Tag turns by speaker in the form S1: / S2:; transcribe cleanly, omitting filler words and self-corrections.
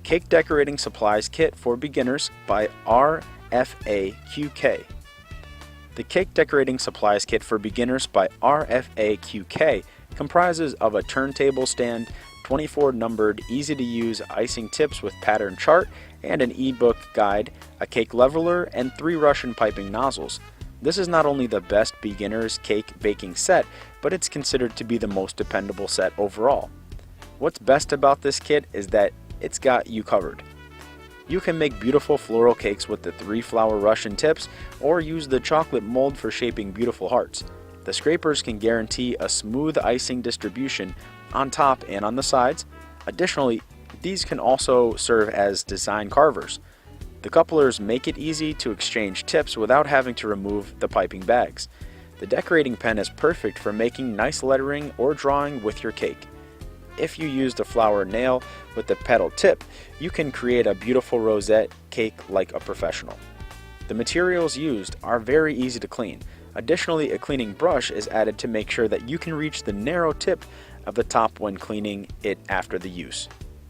S1: Cake Decorating Supplies Kit for Beginners by RFAQK. The Cake Decorating Supplies Kit for Beginners by RFAQK comprises of a turntable stand, 24 numbered easy-to-use icing tips with pattern chart and an e-book guide, a cake leveler, and 3 Russian piping nozzles. This is not only the best beginner's cake baking set, but it's considered to be the most dependable set overall. What's best about this kit is that it's got you covered. You can make beautiful floral cakes with the 3 flower Russian tips or use the chocolate mold for shaping beautiful hearts. The scrapers can guarantee a smooth icing distribution on top and on the sides. Additionally, these can also serve as design carvers. The couplers make it easy to exchange tips without having to remove the piping bags. The decorating pen is perfect for making nice lettering or drawing with your cake. If you use the flower nail with the petal tip, you can create a beautiful rosette cake like a professional. The materials used are very easy to clean. Additionally, a cleaning brush is added to make sure that you can reach the narrow tip of the top when cleaning it after the use.